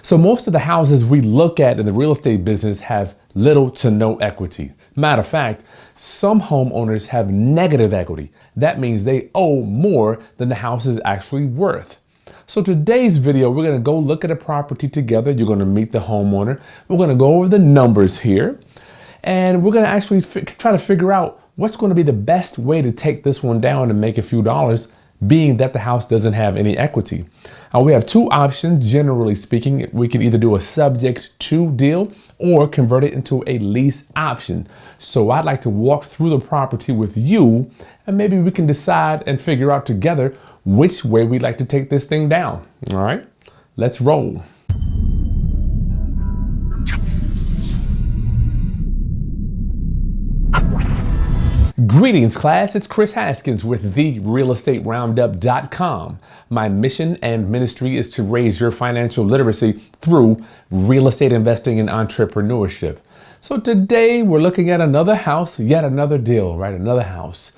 So most of the houses we look at in the real estate business have little to no equity. Matter of fact, some homeowners have negative equity. That means they owe more than the house is actually worth. So today's video, we're going to go look at a property together. You're going to meet the homeowner. We're going to go over the numbers here, and we're going to actually try to figure out what's going to be the best way to take this one down and make a few dollars, being that the house doesn't have any equity. We have two options. Generally speaking, we can either do a subject to deal or convert it into a lease option. So I'd like to walk through the property with you, and maybe we can decide and figure out together which way we'd like to take this thing down. All right, let's roll. Greetings, class. It's Chris Haskins with therealestateroundup.com. My mission and ministry is to raise your financial literacy through real estate investing and entrepreneurship. So today we're looking at another house, yet another deal, right? Another house.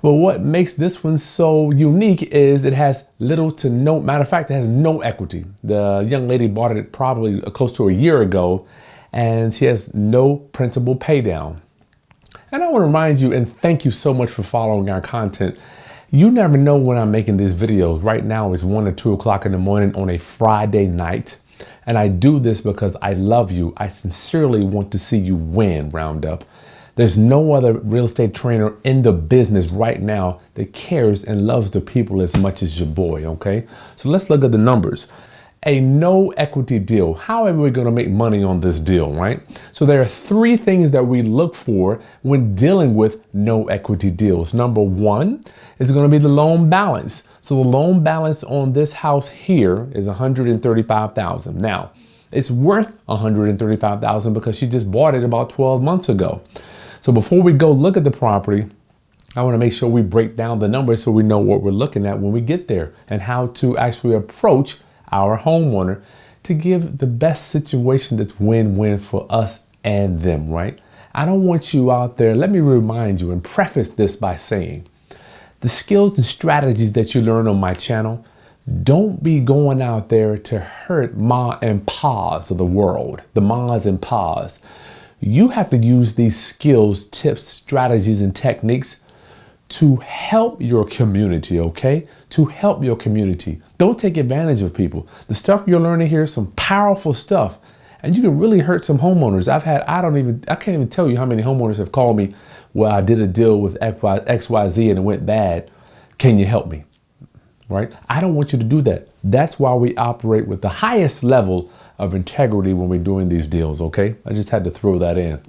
Well, what makes this one so unique is it has little to no, matter of fact, it has no equity. The young lady bought it probably close to a year ago, and she has no principal pay down. And I want to remind you and thank you so much for following our content. You never know when I'm making these videos. Right now it's 1 or 2 o'clock in the morning on a Friday night. And I do this because I love you. I sincerely want to see you win, Roundup. There's no other real estate trainer in the business right now that cares and loves the people as much as your boy, okay? So let's look at the numbers. A no equity deal. How are we going to make money on this deal, right? So there are three things that we look for when dealing with no equity deals. Number one is going to be the loan balance. So the loan balance on this house here is $135,000. Now, it's worth $135,000 because she just bought it about 12 months ago. So before we go look at the property, I want to make sure we break down the numbers so we know what we're looking at when we get there and how to actually approach our homeowner to give the best situation that's win-win for us and them, right? I don't want you out there. Let me remind you and preface this by saying the skills and strategies that you learn on my channel, don't be going out there to hurt ma and pa's of the world, the ma's and pa's. You have to use these skills, tips, strategies, and techniques to help your community, okay? To help your community. Don't take advantage of people. The stuff you're learning here is some powerful stuff, and you can really hurt some homeowners. I can't even tell you how many homeowners have called me, well, I did a deal with XYZ and it went bad. Can you help me? Right? I don't want you to do that. That's why we operate with the highest level of integrity when we're doing these deals, okay? I just had to throw that in.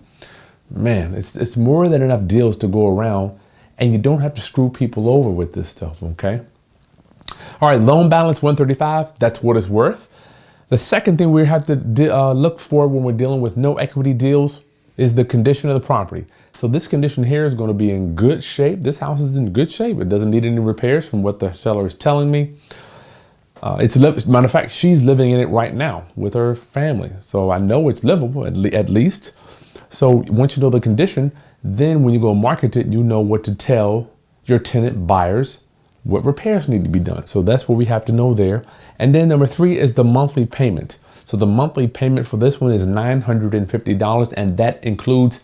Man, it's more than enough deals to go around, and you don't have to screw people over with this stuff, okay? All right, loan balance 135, that's what it's worth. The second thing we have to look for when we're dealing with no equity deals is the condition of the property. So this condition here is going to be in good shape. This house is in good shape. It doesn't need any repairs from what the seller is telling me. Matter of fact, she's living in it right now with her family. So I know it's livable at least. So once you know the condition, then when you go market it, you know what to tell your tenant buyers, what repairs need to be done. So that's what we have to know there. And then number three is the monthly payment. So the monthly payment for this one is $950, and that includes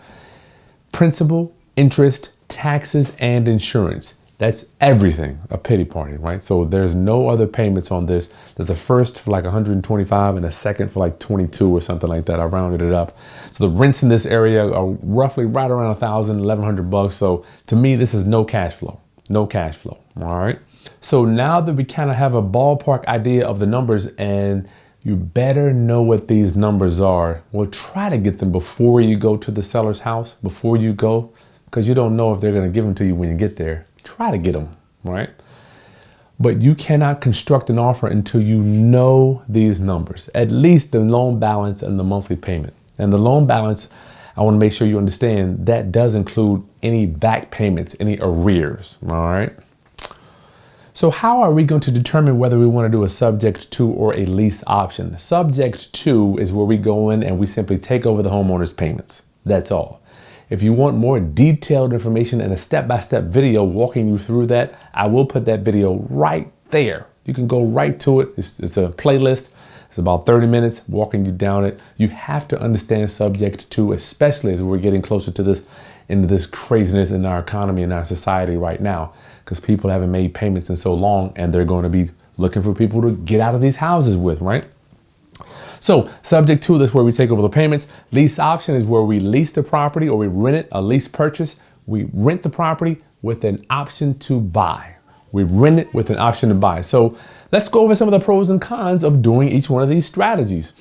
principal, interest, taxes, and insurance. That's everything, a pity party, right? So there's no other payments on this. There's a first for like 125 and a second for like 22 or something like that. I rounded it up. So the rents in this area are roughly right around $1,000, $1,100. So to me, this is no cash flow, no cash flow. All right. So now that we kind of have a ballpark idea of the numbers, and you better know what these numbers are, we'll try to get them before you go to the seller's house, before you go, because you don't know if they're going to give them to you when you get there. Try to get them, right? But you cannot construct an offer until you know these numbers, at least the loan balance and the monthly payment. And the loan balance, I want to make sure you understand, that does include any back payments, any arrears, all right? So how are we going to determine whether we want to do a subject to or a lease option? Subject to is where we go in and we simply take over the homeowner's payments. That's all. If you want more detailed information and a step-by-step video walking you through that, I will put that video right there. You can go right to it. It's a playlist. It's about 30 minutes walking you down it. You have to understand subject to, especially as we're getting closer to this, into this craziness in our economy and our society right now, because people haven't made payments in so long and they're going to be looking for people to get out of these houses with, right? So subject to, that's where we take over the payments. Lease option is where we lease the property or we rent it, a lease purchase. We rent the property with an option to buy. We rent it with an option to buy. So let's go over some of the pros and cons of doing each one of these strategies,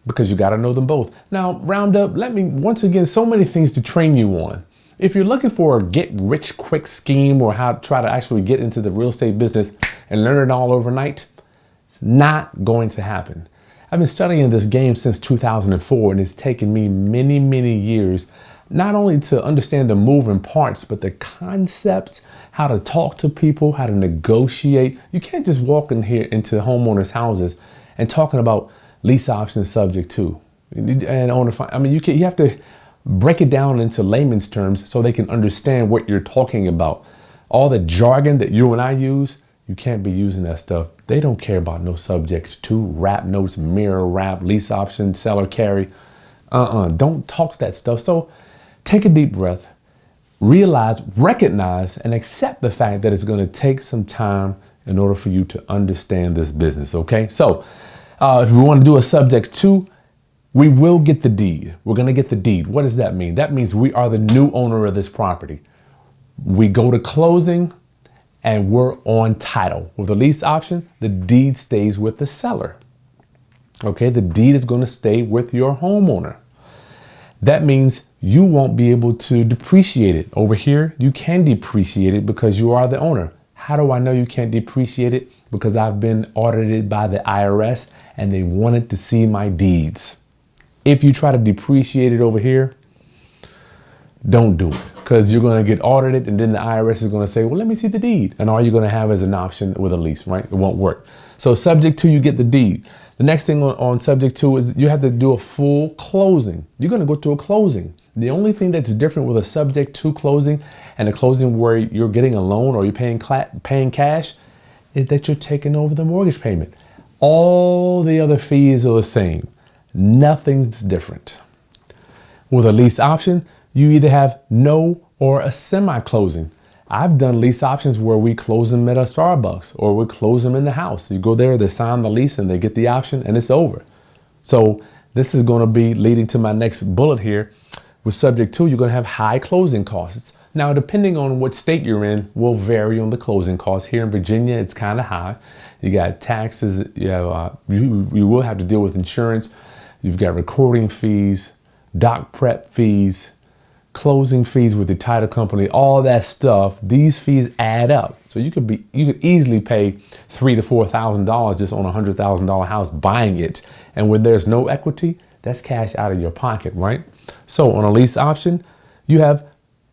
because you got to know them both. Now, round up, let me, once again, so many things to train you on. If you're looking for a get rich quick scheme or how to try to actually get into the real estate business and learn it all overnight, it's not going to happen. I've been studying this game since 2004, and it's taken me many, many years, not only to understand the moving parts, but the concepts, how to talk to people, how to negotiate. You can't just walk in here into homeowners' houses and talking about lease options subject to. And owner, I mean, you have to break it down into layman's terms so they can understand what you're talking about. All the jargon that you and I use, you can't be using that stuff. They don't care about no subject to, wrap notes, mirror wrap, lease option, seller carry. Don't talk that stuff. So take a deep breath, realize, recognize, and accept the fact that it's going to take some time in order for you to understand this business, okay? So if we want to do a subject to, we will get the deed. We're going to get the deed. What does that mean? That means we are the new owner of this property. We go to closing and we're on title. With a lease option, the deed stays with the seller. Okay, the deed is going to stay with your homeowner. That means you won't be able to depreciate it. Over here, you can depreciate it because you are the owner. How do I know you can't depreciate it? Because I've been audited by the IRS and they wanted to see my deeds. If you try to depreciate it over here, don't do it, because you're going to get audited and then the IRS is going to say, well, let me see the deed. And all you're going to have is an option with a lease, right? It won't work. So subject to, you get the deed. The next thing on subject to is you have to do a full closing. You're going to go to a closing. The only thing that's different with a subject to closing and a closing where you're getting a loan or you're paying cash is that you're taking over the mortgage payment. All the other fees are the same. Nothing's different. With a lease option, you either have no or a semi-closing. I've done lease options where we close them at a Starbucks or we close them in the house. You go there, they sign the lease and they get the option and it's over. So this is going to be leading to my next bullet here. With subject to, you're going to have high closing costs. Now, depending on what state you're in, will vary on the closing costs. Here in Virginia, it's kind of high. You got taxes. You have you will have to deal with insurance. You've got recording fees, doc prep fees, closing fees with the title company, all that stuff. These fees add up. So you could easily pay $3,000 to $4,000 just on a $100,000 house buying it. And when there's no equity, that's cash out of your pocket, right? So on a lease option, you have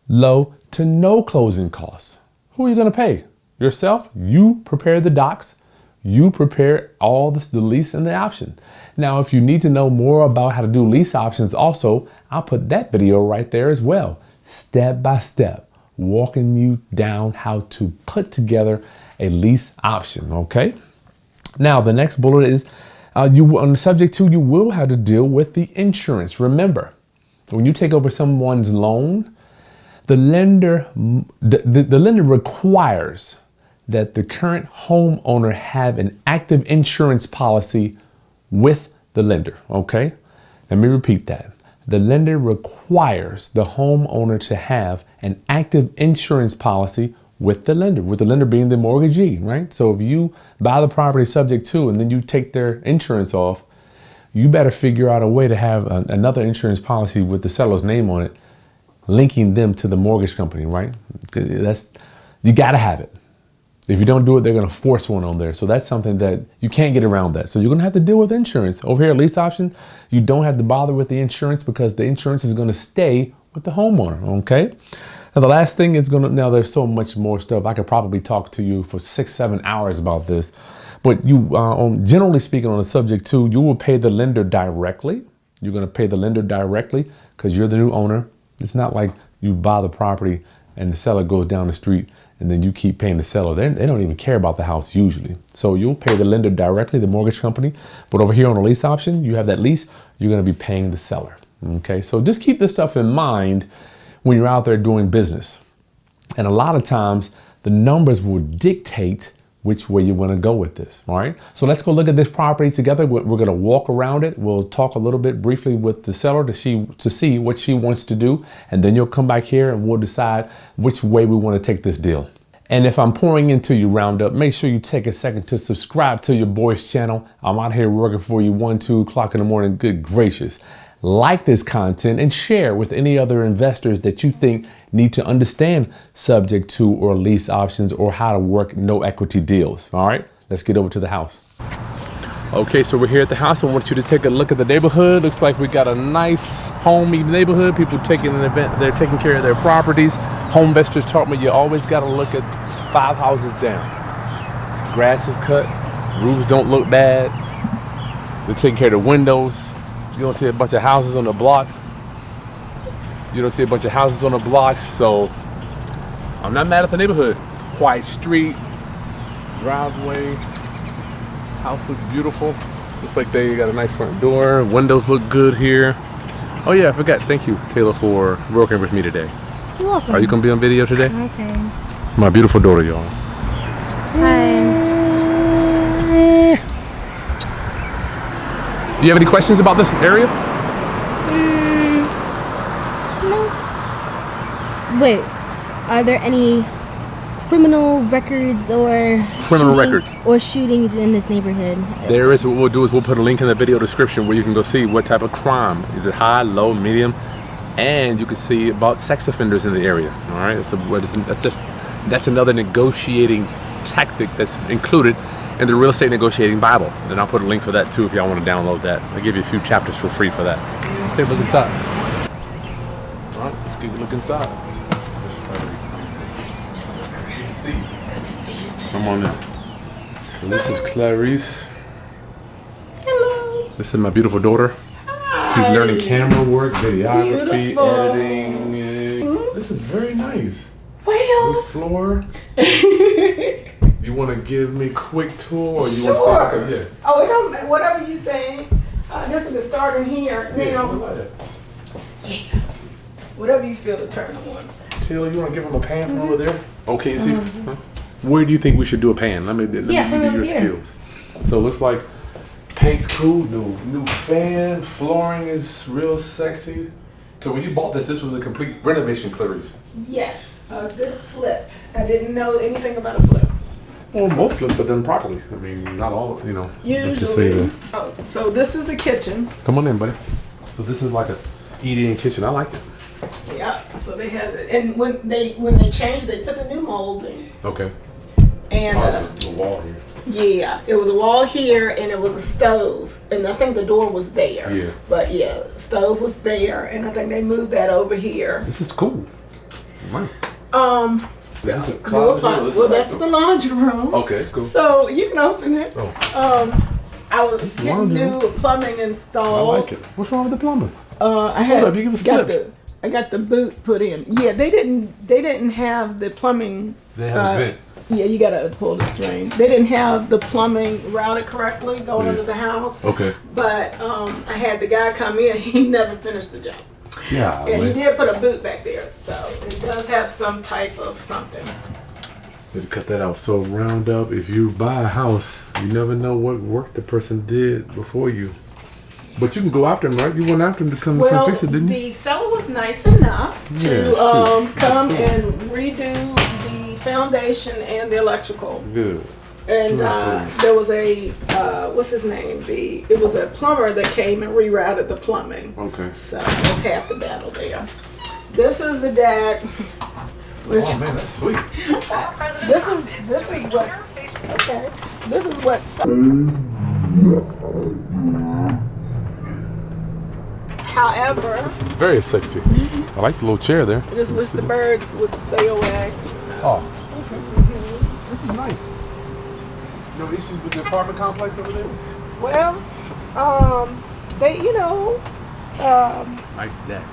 low to no closing costs. Who are you going to pay? Yourself? You prepare the docs. You prepare all the lease and the option. Now, if you need to know more about how to do lease options also, I'll put that video right there as well. Step by step, walking you down how to put together a lease option, okay? Now, the next bullet is on the subject to, you will have to deal with the insurance. Remember, when you take over someone's loan, the lender requires that the current homeowner have an active insurance policy with the lender, okay? Let me repeat that. The lender requires the homeowner to have an active insurance policy with the lender being the mortgagee, right? So if you buy the property subject to and then you take their insurance off, you better figure out a way to have another insurance policy with the seller's name on it, linking them to the mortgage company, right? You gotta have it. If you don't do it, they're going to force one on there. So that's something that you can't get around that. So you're going to have to deal with insurance. Over here at lease option, you don't have to bother with the insurance because the insurance is going to stay with the homeowner. Okay. Now the last thing is now there's so much more stuff. I could probably talk to you for 6-7 hours about this, but generally speaking on the subject to, you will pay the lender directly. You're going to pay the lender directly because you're the new owner. It's not like you buy the property and the seller goes down the street and then you keep paying the seller. They don't even care about the house usually. So you'll pay the lender directly, the mortgage company. But over here on a lease option, you have that lease, you're going to be paying the seller. Okay, so just keep this stuff in mind when you're out there doing business. And a lot of times the numbers will dictate which way you want to go with this. All right, so let's go look at this property together. We're going to walk around it. We'll talk a little bit briefly with the seller to see what she wants to do, and then you'll come back here and we'll decide which way we want to take this deal. And if I'm pouring into you Roundup, make sure you take a second to subscribe to your boy's channel. I'm out here working for you 1, 2 o'clock in the morning. Good gracious. Like this content and share with any other investors that you think need to understand subject to or lease options or how to work no equity deals. All right, let's get over to the house. Okay, so we're here at the house. I want you to take a look at the neighborhood. Looks like we got a nice homey neighborhood. People taking an event, they're taking care of their properties. Home investors taught me you always got to look at 5 houses down. Grass is cut, roofs don't look bad. They're taking care of the windows. You don't see a bunch of houses on the blocks. You don't see a bunch of houses on the blocks, so I'm not mad at the neighborhood. Quiet street, driveway, house looks beautiful. Looks like they got a nice front door. Windows look good here. Oh yeah, I forgot. Thank you, Taylor, for working with me today. You're welcome. Are you gonna be on video today? Okay. My beautiful daughter, y'all. Hi. Do you have any questions about this area? No. Wait, are there any criminal records or shootings in this neighborhood? There is. What we'll do is we'll put a link in the video description where you can go see what type of crime. Is it high, low, medium? And you can see about sex offenders in the area. All right, so that's another negotiating tactic that's included in the real estate negotiating Bible. And I'll put a link for that too if y'all want to download that. I'll give you a few chapters for free for that. Let's take a look inside. All right, let's take a look inside. Good to see you too. Come on in. So this is Clarice. Hello. This is my beautiful daughter. Hi. She's learning camera work, videography, Beautiful. editing. This is very nice. Well. Wood floor. You want to give me a quick tour, or you Sure. want to start? Yeah. Oh, it don't matter. Whatever you think. I guess we can start in here now. Yeah. Whatever you feel to turn on. Taylor, you want to give him a pan from over there? Okay, you see. Huh? Where do you think we should do a pan? Let me do your skills. So it looks like paint's cool. New fan. Flooring is real sexy. So when you bought this was a complete renovation, Clarice. Yes, a good flip. I didn't know anything about a flip. Well, most flips are done properly. I mean, not all, you know. Usually. Oh, so this is the kitchen. Come on in, buddy. So this is like a eating kitchen. I like it. Yeah. So they had it, and when they changed, they put the new molding. Okay. And the wall here. yeah, it was a wall here, and it was a stove, and I think the door was there. Yeah. But yeah, stove was there, and I think they moved that over here. This is cool. Wow. This is a Well, closet. that's the laundry room. Okay, it's cool. So you can open it. Oh. I was getting new plumbing installed. I like it. What's wrong with the plumbing? I had Hold up, you give us flip. I got the boot put in. Yeah, they didn't have the plumbing. They have a vent. Yeah, you gotta pull the string. They didn't have the plumbing routed correctly going into the house. Okay. But I had the guy come in. He never finished the job. Yeah. And he did put a boot back there, so it does have some type of something. Need to cut that out. So round up, if you buy a house, you never know what work the person did before you. But you can go after him, right? You went after him to come fix it, didn't you? The seller was nice enough to come and redo the foundation and the electrical. Good. And there was a what's his name? It was a plumber that came and rerouted the plumbing. Okay. So that's half the battle there. This is the deck. Which, oh man, that's sweet. this is what. Okay. This is what. However, This is very sexy. I like the little chair there. this was the birds would stay away. Oh. Okay. This is nice. No issues with the apartment complex over there? Well, Nice deck.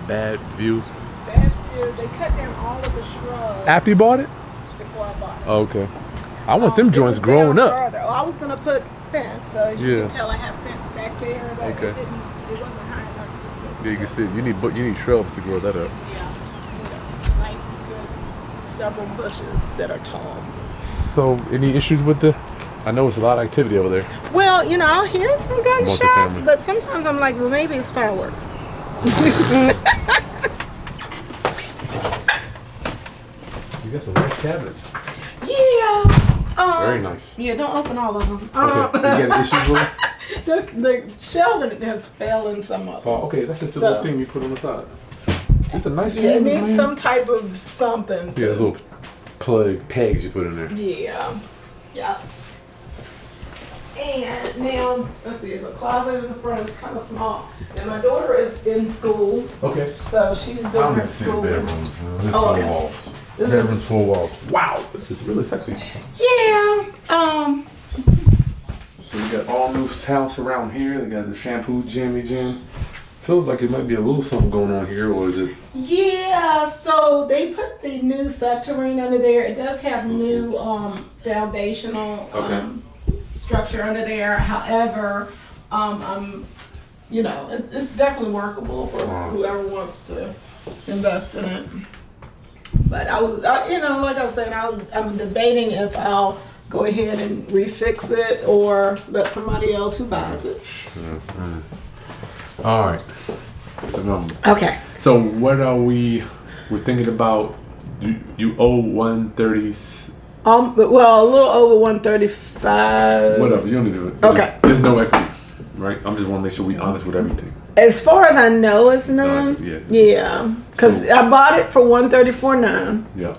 Bad view. that is they cut down all of the shrubs After you bought it? before I bought it. Okay. I want them It joints was growing down up. further. Oh, I was gonna put fence, so as you Yeah. can tell, I have fence back there, but Okay. it wasn't high enough. Yeah, you can see it. You need shrubs to grow that up. Nice, good, several bushes that are tall. So, any issues with the? I know it's a lot of activity over there. Well, I'll hear some gunshots, Multifamily. but sometimes I'm like, well, maybe it's fireworks. You got some nice cabinets. Yeah. Very nice. Yeah, don't open all of them. Okay. You got issues with it? The shelving has failed in some of them. Oh, okay. That's just a So- little thing you put on the side. It's a nice Yeah, it cabinet, needs man. some type of something. Yeah, little pegs you put in there. Yeah. Yeah. And now, let's see, there's a closet in the front. It's kind of small. And my daughter is in school, Okay. so she's doing I'm her gonna see the school. bedrooms. There's Oh, full okay. walls. This is- Bedrooms, full walls. Wow, this is really sexy. Yeah. So we got all new house around here. They got the shampoo Jimmy Jim. Feels like it might be a little something going on here, or is it? Yeah, so they put the new subterranean under there. It does have new foundational structure under there. However, it's definitely workable for whoever wants to invest in it. But I was, like I said, I'm debating if I'll go ahead and refix it or let somebody else who buys it. All right. So, Okay. so what are we're thinking about? You owe 130. Well, a little over 135. Whatever. You don't need to do it. Okay. There's no equity, right? I'm just want to make sure we honest with everything. As far as I know, it's none. Yeah. Yeah, because So- I bought it for 134.9, Yeah.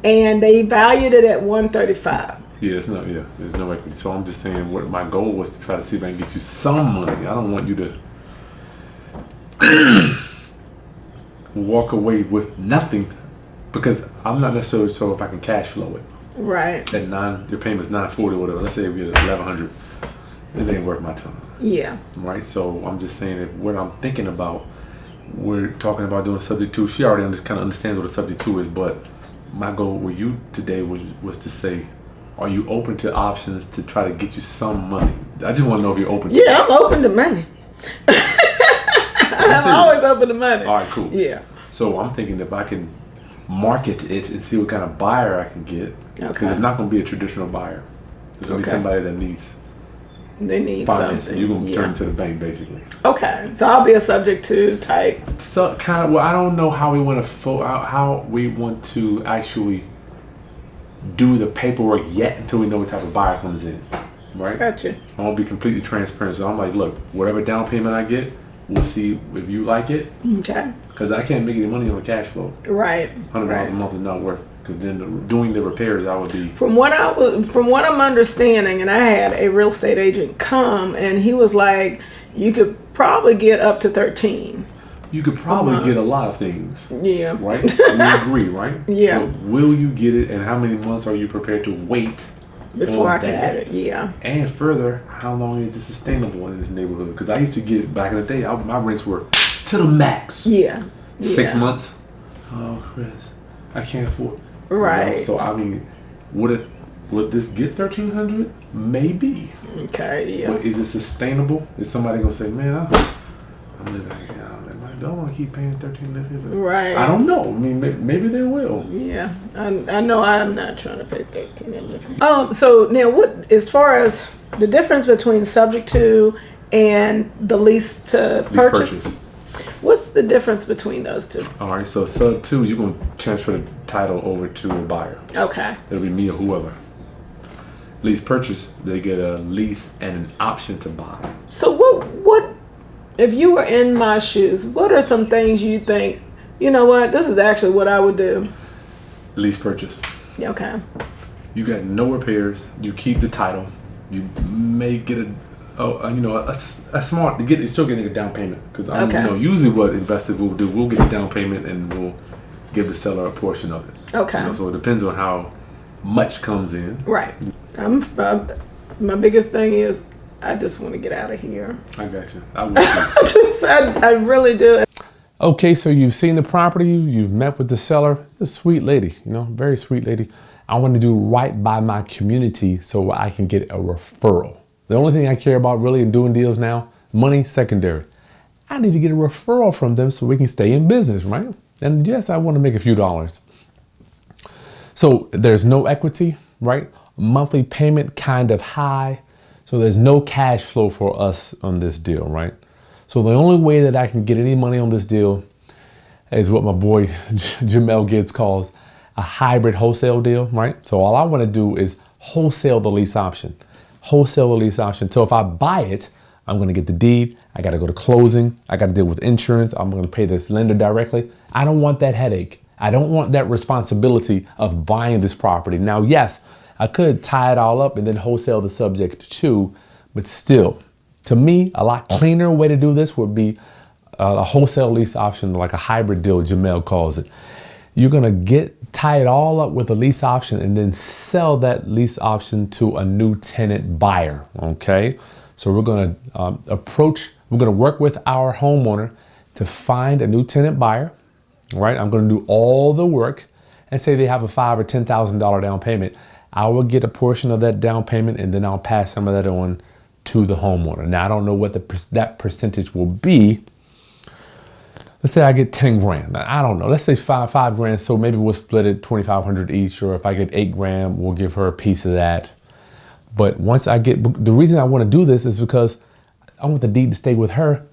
and they valued it at 135. Yeah, there's no equity. So I'm just saying what my goal was to try to see if I can get you some money. I don't want you to walk away with nothing because I'm not necessarily sure if I can cash flow it. Right. At your payment's $940 or whatever. Let's say we get $1,100. It ain't worth my time. Yeah. Right? So I'm just saying if what I'm thinking about, we're talking about doing a subject to. She already kind of understands what a subject to is, but my goal with you today was to say, are you open to options to try to get you some money? I just want to know if you're open to it. Yeah, I'm open to money. I'm always open to money. All right, cool. Yeah. So I'm thinking if I can market it and see what kind of buyer I can get, because Okay. it's not going to be a traditional buyer. It's going to be Okay. somebody that needs They need financing. something. You're going to Yeah. turn to the bank basically. Okay, so I'll be a subject to type. So kind of. Well, I don't know how we want to actually do the paperwork yet until we know what type of buyer comes in. Right? Gotcha. I want to be completely transparent. So I'm like, look, whatever down payment I get, we'll see if you like it. Okay. Because I can't make any money on the cash flow. Right. $100 right. a month is not worth. Because then doing the repairs, I would be. From what I'm understanding, and I had a real estate agent come, and he was like, you could probably get up to 13. You could probably get a lot of things, Yeah. right? We agree, right? Yeah. But will you get it, and how many months are you prepared to wait Before on I can that? get it. Yeah. And further, how long is it sustainable in this neighborhood? Because I used to get back in the day, my rents were to the max. Yeah. 6 Yeah. months. Oh, Chris, I can't afford. Right. So I mean, would this get 1,300? Maybe. Okay. Yeah. But is it sustainable? Is somebody gonna say, man, I'm living here. I don't want to keep paying $1,300. Right. I don't know. I mean, maybe they will. Yeah, I know I'm not trying to pay $1,300. So now, what as far as the difference between subject to and the lease to purchase? What's the difference between those two? All right. So sub 2, you're gonna transfer the title over to a buyer. Okay. It'll be me or whoever. Lease purchase, they get a lease and an option to buy. So what if you were in my shoes? What are some things you think? You know what? This is actually what I would do. Lease purchase. Okay. You got no repairs. You keep the title. You may get a smart. You're still getting a down payment because usually what investors will do, we'll get a down payment and we'll give the seller a portion of it. Okay. So it depends on how much comes in. Right. My biggest thing is I just want to get out of here. I got you. I will too. I really do. Okay, so you've seen the property, you've met with the seller, a sweet lady, you know, very sweet lady. I want to do right by my community so I can get a referral. The only thing I care about really in doing deals now, money secondary. I need to get a referral from them so we can stay in business, right? And yes, I want to make a few dollars. So there's no equity, right? Monthly payment kind of high. So there's no cash flow for us on this deal, right? So the only way that I can get any money on this deal is what my boy Jamel Gibbs calls a hybrid wholesale deal, right? So all I want to do is wholesale the lease option. Wholesale the lease option. So if I buy it, I'm going to get the deed. I got to go to closing. I got to deal with insurance. I'm going to pay this lender directly. I don't want that headache. I don't want that responsibility of buying this property. Now, yes, I could tie it all up and then wholesale the subject too, but still, to me, a lot cleaner way to do this would be a wholesale lease option, like a hybrid deal, Jamel calls it. You're going to tie it all up with a lease option and then sell that lease option to a new tenant buyer, okay? So we're going to work with our homeowner to find a new tenant buyer, right? I'm going to do all the work and say they have a $5,000 or $10,000 down payment. I will get a portion of that down payment and then I'll pass some of that on to the homeowner. Now, I don't know what that percentage will be. Let's say I get 10 grand. I don't know. Let's say five grand. So maybe we'll split it 2,500 each, or if I get 8 grand, we'll give her a piece of that. But once I get, the reason I want to do this is because I want the deed to stay with her.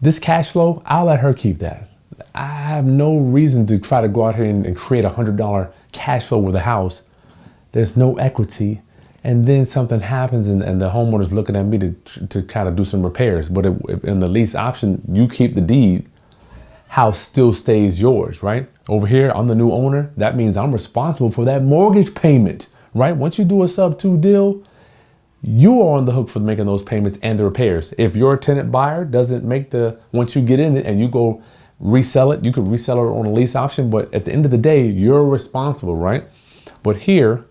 This cash flow, I'll let her keep that. I have no reason to try to go out here and create $100 cash flow with a house. There's no equity. And then something happens and the homeowner's looking at me to kind of do some repairs. But if in the lease option, you keep the deed, house still stays yours, right? Over here, I'm the new owner. That means I'm responsible for that mortgage payment, right? Once you do a sub-2 deal, you are on the hook for making those payments and the repairs. If your tenant buyer doesn't make once you get in it and you go resell it, you could resell it on a lease option, but at the end of the day, you're responsible, right? But here,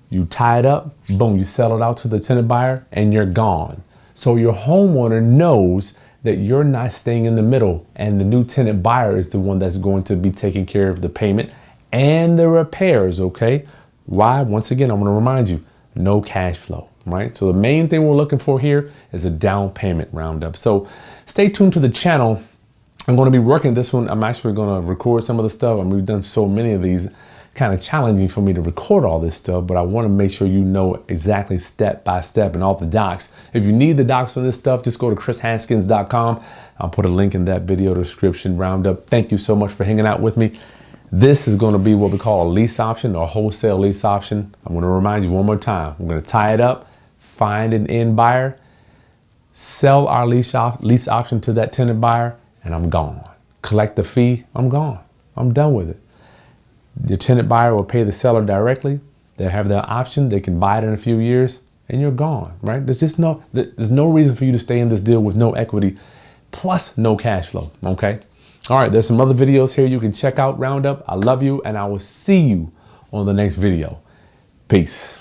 you tie it up, boom, you sell it out to the tenant buyer and you're gone. So your homeowner knows that you're not staying in the middle and the new tenant buyer is the one that's going to be taking care of the payment and the repairs, okay? Why? Once again, I'm gonna remind you, no cash flow, right? So the main thing we're looking for here is a down payment roundup. So stay tuned to the channel. I'm gonna be working this one. I'm actually gonna record some of the stuff. We've done so many of these, kind of challenging for me to record all this stuff, but I want to make sure you know exactly step by step and all the docs. If you need the docs on this stuff, just go to krishaskins.com. I'll put a link in that video description roundup. Thank you so much for hanging out with me. This is going to be what we call a lease option or wholesale lease option. I'm going to remind you one more time. I'm going to tie it up, find an end buyer, sell our lease option to that tenant buyer, and I'm gone. Collect the fee, I'm gone. I'm done with it. Your tenant buyer will pay the seller directly. They'll have the option. They can buy it in a few years and you're gone, right? There's no reason for you to stay in this deal with no equity plus no cash flow, okay? All right, there's some other videos here you can check out, roundup. I love you and I will see you on the next video. Peace.